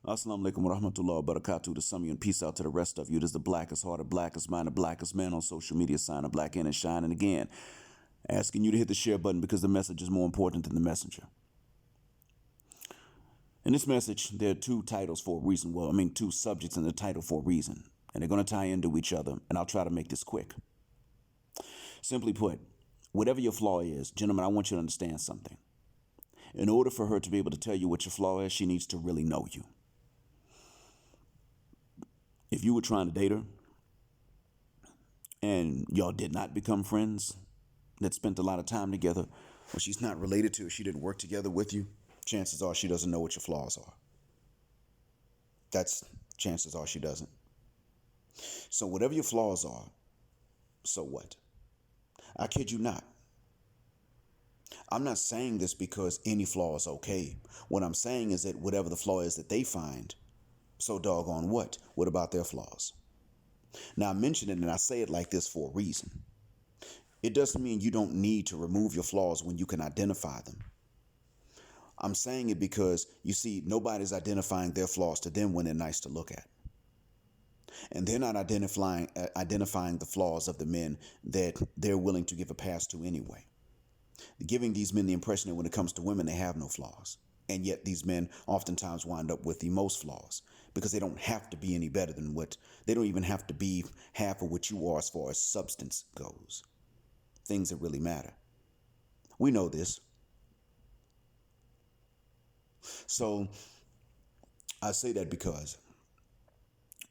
Assalamu alaikum wa rahmatullahi wa barakatuh to some of you, and peace out to the rest of you. It is the blackest hearted, blackest mind, the blackest man on social media, sign of black in and shine. And again, asking you to hit the share button because the message is more important than the messenger. In this message, there are two titles for a reason. Well, two subjects in the title for a reason. And they're going to tie into each other. And I'll try to make this quick. Simply put, whatever your flaw is, gentlemen, I want you to understand something. In order for her to be able to tell you what your flaw is, she needs to really know you. If you were trying to date her and y'all did not become friends, that spent a lot of time together, or she's not related to, or she didn't work together with you, chances are she doesn't know what your flaws are. Chances are she doesn't. So whatever your flaws are, so what? I kid you not. I'm not saying this because any flaw is okay. What I'm saying is that whatever the flaw is that they find, so doggone what? What about their flaws? Now, I mention it and I say it like this for a reason. It doesn't mean you don't need to remove your flaws when you can identify them. I'm saying it because, you see, nobody's identifying their flaws to them when they're nice to look at. And they're not identifying the flaws of the men that they're willing to give a pass to anyway. Giving these men the impression that when it comes to women, they have no flaws. And yet these men oftentimes wind up with the most flaws because they don't have to be any better than they don't even have to be half of what you are as far as substance goes. Things that really matter. We know this. So I say that because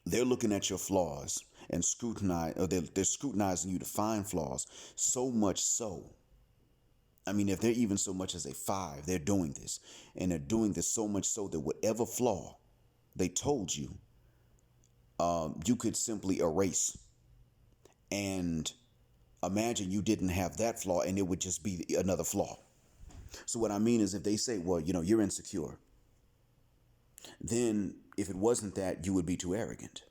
they're looking at your flaws and they're scrutinizing you to find flaws so much so. If they're even so much as a 5, they're doing this. And they're doing this so much so that whatever flaw they told you, you could simply erase. And imagine you didn't have that flaw and it would just be another flaw. So what I mean is if they say, well, you're insecure, then if it wasn't that, you would be too arrogant.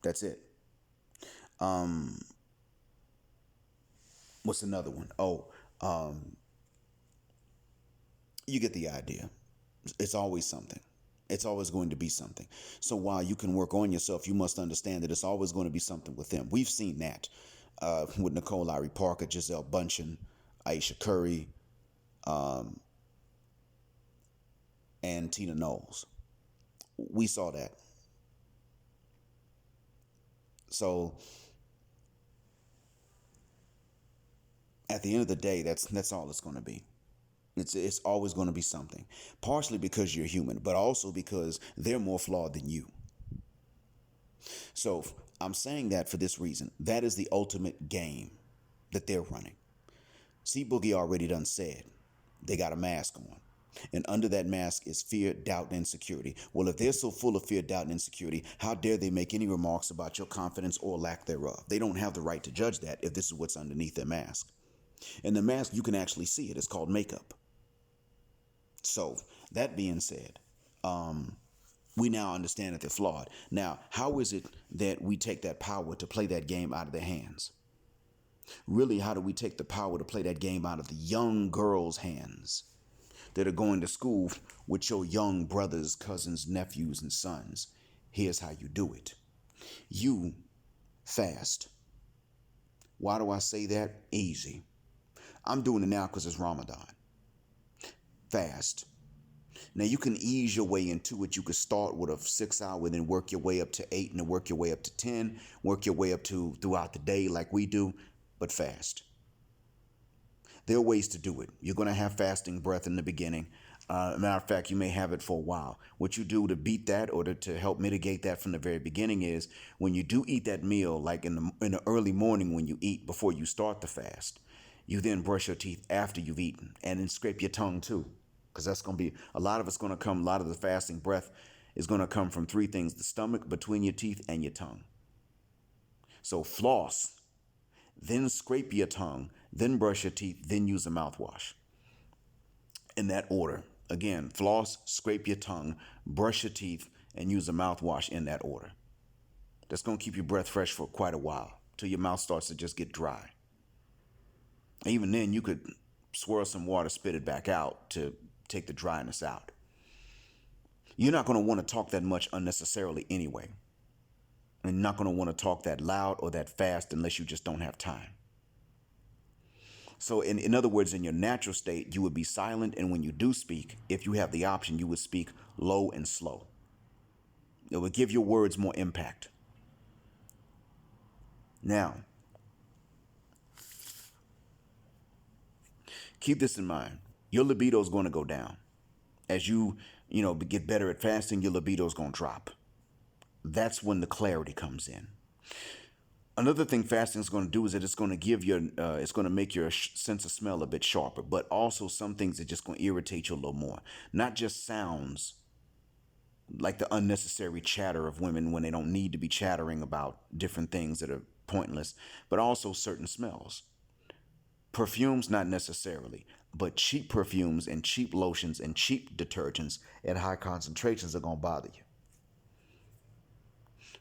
That's it. What's another one? You get the idea. It's always something. It's always going to be something. So while you can work on yourself, you must understand that it's always going to be something with them. We've seen that with Nicole Lowry Parker, Giselle Bundchen, Aisha Curry, and Tina Knowles. We saw that. So at the end of the day, that's all it's going to be. It's always going to be something, partially because you're human, but also because they're more flawed than you. So I'm saying that for this reason. That is the ultimate game that they're running. C Boogie already done said they got a mask on. And under that mask is fear, doubt, and insecurity. Well, if they're so full of fear, doubt, and insecurity, how dare they make any remarks about your confidence or lack thereof? They don't have the right to judge that if this is what's underneath their mask. And the mask, you can actually see it. It's called makeup. So that being said, we now understand that they're flawed. Now, how is it that we take that power to play that game out of their hands? Really, how do we take the power to play that game out of the young girls' hands that are going to school with your young brothers, cousins, nephews, and sons? Here's how you do it. You fast. Why do I say that? Easy. I'm doing it now because it's Ramadan. Fast. Now you can ease your way into it. You could start with a 6 hour, then work your way up to 8, and then work your way up to 10, work your way up to throughout the day like we do, but fast. There are ways to do it. You're going to have fasting breath in the beginning. Matter of fact, you may have it for a while. What you do to beat that or to help mitigate that from the very beginning is when you do eat that meal, like in the early morning when you eat before you start the fast, you then brush your teeth after you've eaten and then scrape your tongue too. Because that's going to be, a lot of the fasting breath is going to come from 3 things: the stomach, between your teeth, and your tongue. So floss, then scrape your tongue, then brush your teeth, then use a mouthwash. In that order. Again, floss, scrape your tongue, brush your teeth, and use a mouthwash in that order. That's going to keep your breath fresh for quite a while till your mouth starts to just get dry. Even then, you could swirl some water, spit it back out to take the dryness out. You're not going to want to talk that much unnecessarily anyway. And you're not going to want to talk that loud or that fast unless you just don't have time. So in other words, in your natural state, you would be silent. And when you do speak, if you have the option, you would speak low and slow. It would give your words more impact. Now, keep this in mind. Your libido is going to go down. As you get better at fasting, your libido is going to drop. That's when the clarity comes in. Another thing fasting is going to do is that it's going to it's going to make your sense of smell a bit sharper, but also some things are just going to irritate you a little more. Not just sounds, like the unnecessary chatter of women when they don't need to be chattering about different things that are pointless, but also certain smells. Perfumes, not necessarily, but cheap perfumes and cheap lotions and cheap detergents at high concentrations are going to bother you.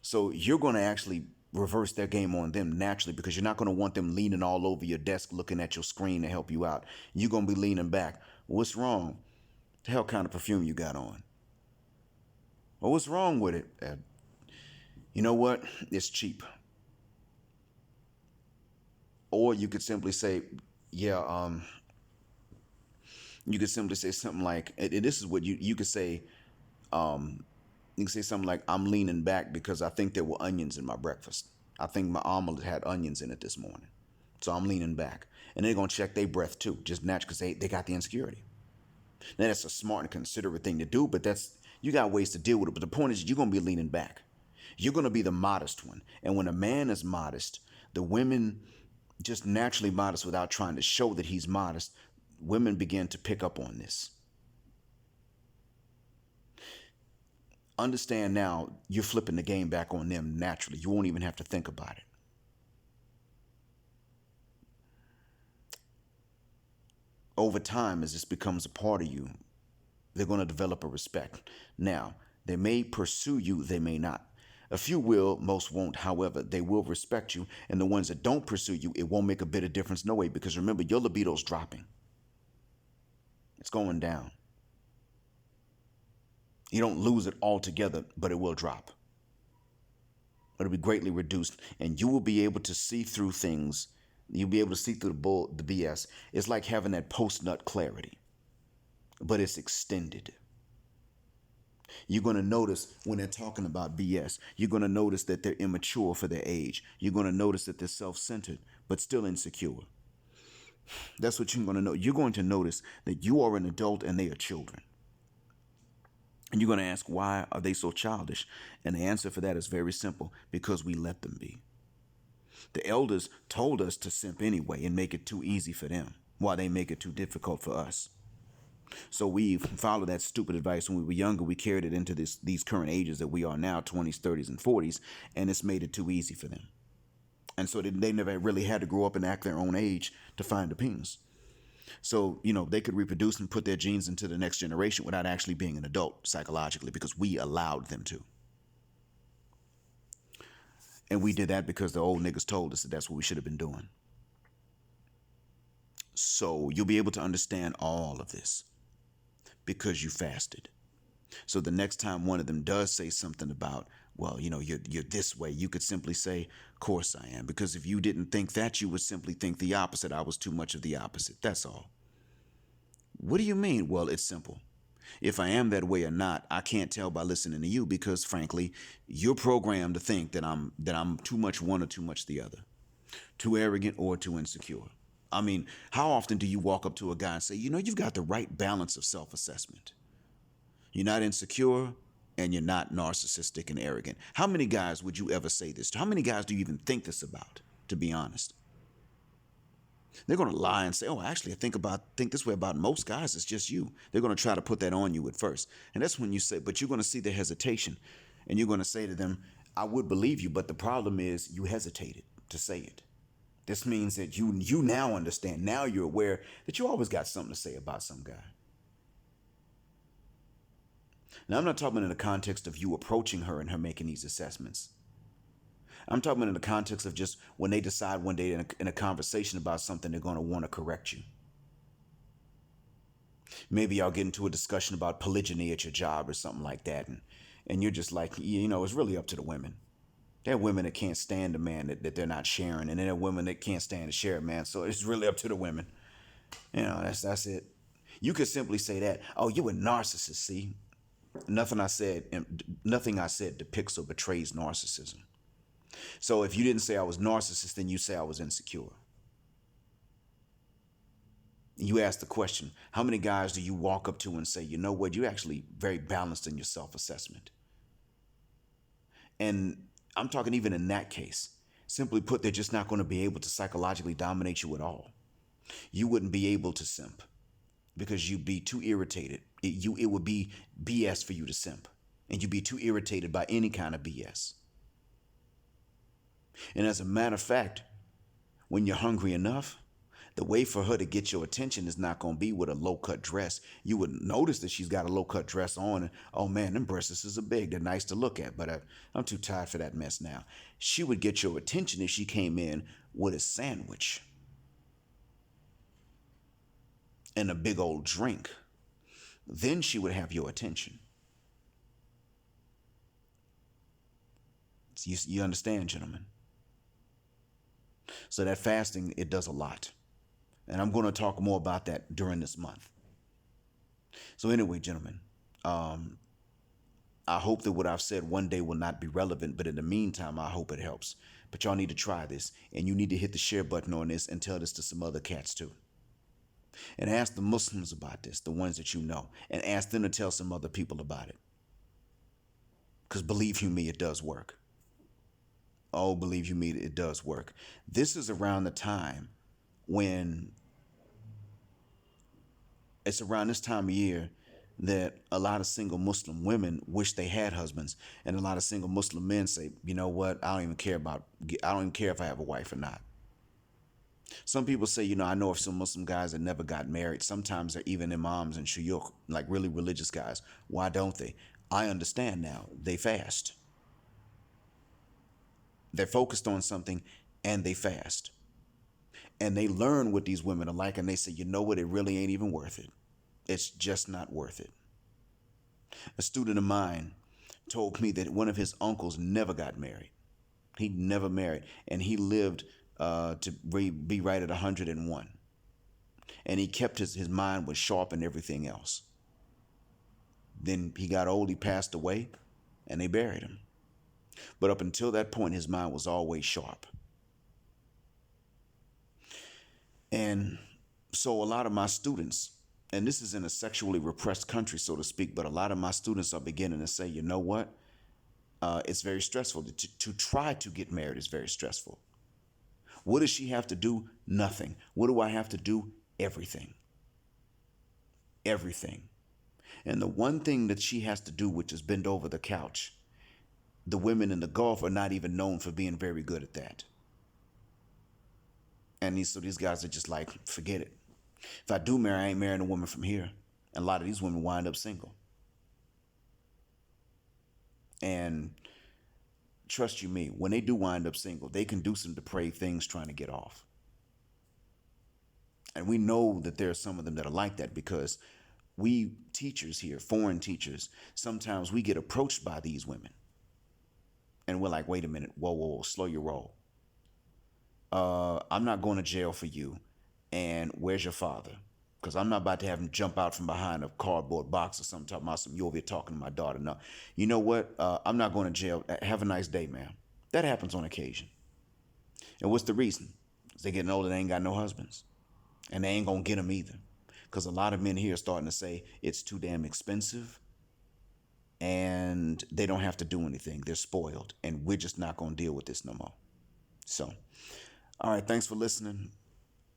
So you're going to actually reverse their game on them naturally, because you're not going to want them leaning all over your desk looking at your screen to help you out. You're going to be leaning back. What's wrong? The hell kind of perfume you got on? Well, what's wrong with it? You know what? It's cheap. Or you could simply say, yeah, you could simply say something like, and this is what you could say, you can say something like, I'm leaning back because I think there were onions in my breakfast. I think my omelet had onions in it this morning. So I'm leaning back. And they're going to check their breath too, just naturally, because they got the insecurity. Now, that's a smart and considerate thing to do, but you got ways to deal with it. But the point is, you're going to be leaning back. You're going to be the modest one. And when a man is modest, the women just naturally modest without trying to show that he's modest, women begin to pick up on this. Understand now, you're flipping the game back on them naturally. You won't even have to think about it. Over time, as this becomes a part of you, they're going to develop a respect. Now, they may pursue you, they may not. A few will, most won't. However, they will respect you. And the ones that don't pursue you, it won't make a bit of difference no way, because remember, your libido's dropping. It's going down. You don't lose it altogether, but it will drop. It'll be greatly reduced, and you will be able to see through things. You'll be able to see through the BS. It's like having that post-nut clarity, but it's extended. You're going to notice when they're talking about BS, you're going to notice that they're immature for their age. You're going to notice that they're self-centered, but still insecure. That's what you're going to know. You're going to notice that you are an adult and they are children. And you're going to ask, why are they so childish? And the answer for that is very simple: because we let them be. The elders told us to simp anyway and make it too easy for them, while they make it too difficult for us. So we followed that stupid advice when we were younger. We carried it into these current ages that we are now, 20s, 30s, and 40s, and it's made it too easy for them. And so they never really had to grow up and act their own age to find a penis. So, they could reproduce and put their genes into the next generation without actually being an adult psychologically, because we allowed them to. And we did that because the old niggas told us that that's what we should have been doing. So you'll be able to understand all of this because you fasted. So the next time one of them does say something about, well, you're this way, you could simply say, of course I am. Because if you didn't think that, you would simply think the opposite. I was too much of the opposite. That's all. What do you mean? Well, it's simple. If I am that way or not, I can't tell by listening to you, because frankly, you're programmed to think that I'm too much one or too much the other, too arrogant or too insecure. I mean, how often do you walk up to a guy and say, you've got the right balance of self-assessment. You're not insecure and you're not narcissistic and arrogant. How many guys would you ever say this to? How many guys do you even think this about, to be honest? They're going to lie and say, oh, actually, I think this way about most guys. It's just you. They're going to try to put that on you at first. And that's when you say, but you're going to see the hesitation. And you're going to say to them, I would believe you, but the problem is you hesitated to say it. This means that you now understand. Now you're aware that you always got something to say about some guy. Now, I'm not talking in the context of you approaching her and her making these assessments. I'm talking in the context of just when they decide one day in a conversation about something, they're going to want to correct you. Maybe y'all get into a discussion about polygyny at your job or something like that. And you're just like, it's really up to the women. There are women that can't stand a man that they're not sharing. And then there are women that can't stand to share a man. So it's really up to the women. That's it. You could simply say that, oh, you a narcissist, see? Nothing I said depicts or betrays narcissism. So if you didn't say I was narcissist, then you say I was insecure. You ask the question, how many guys do you walk up to and say, you know what, you're actually very balanced in your self-assessment? And I'm talking even in that case. Simply put, they're just not going to be able to psychologically dominate you at all. You wouldn't be able to simp because you'd be too irritated. It would be BS for you to simp. And you'd be too irritated by any kind of BS. And as a matter of fact, when you're hungry enough, the way for her to get your attention is not going to be with a low-cut dress. You would notice that she's got a low-cut dress on. And, oh, man, them breasts are big. They're nice to look at, but I'm too tired for that mess now. She would get your attention if she came in with a sandwich and a big old drink. Then she would have your attention. You understand, gentlemen? So that fasting, it does a lot. And I'm going to talk more about that during this month. So anyway, gentlemen, I hope that what I've said one day will not be relevant, but in the meantime, I hope it helps. But y'all need to try this, and you need to hit the share button on this and tell this to some other cats too. And ask the Muslims about this, the ones that you know, and ask them to tell some other people about it. Because believe you me, it does work. Oh, believe you me, it does work. This is around the time when it's around this time of year that a lot of single Muslim women wish they had husbands, and a lot of single Muslim men say, you know what, I don't even care if I have a wife or not. Some people say, I know of some Muslim guys that never got married. Sometimes they're even imams and shuyukh, like really religious guys. Why don't they? I understand now. They fast. They're focused on something and they fast. And they learn what these women are like, and they say, you know what, it really ain't even worth it. It's just not worth it. A student of mine told me that one of his uncles never got married. He never married, and he lived to be right at 101. And he kept his mind was sharp and everything else. Then he got old, he passed away, and they buried him. But up until that point, his mind was always sharp. And so a lot of my students, and this is in a sexually repressed country, so to speak, but a lot of my students are beginning to say, you know what? It's very stressful. To try to get married is very stressful. What does she have to do? Nothing. What do I have to do? Everything. Everything. And the one thing that she has to do, which is bend over the couch, the women in the Gulf are not even known for being very good at that. And these guys are just like, forget it. If I do marry, I ain't marrying a woman from here. And a lot of these women wind up single. And trust you me, when they do wind up single, they can do some depraved things trying to get off. And we know that there are some of them that are like that because we teachers here, foreign teachers, sometimes we get approached by these women. And we're like, wait a minute, whoa, slow your roll. I'm not going to jail for you. And where's your father? Because I'm not about to have him jump out from behind a cardboard box or something, talking about you over here talking to my daughter. No, you know what? I'm not going to jail. Have a nice day, ma'am. That happens on occasion. And what's the reason? Because they're getting older, they ain't got no husbands. And they ain't going to get them either. Because a lot of men here are starting to say it's too damn expensive. And they don't have to do anything. They're spoiled. And we're just not going to deal with this no more. So, all right, thanks for listening.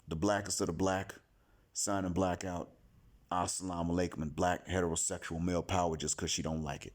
The blackest of the black, signing black out. Assalamu alaikum, and black heterosexual male power just because she don't like it.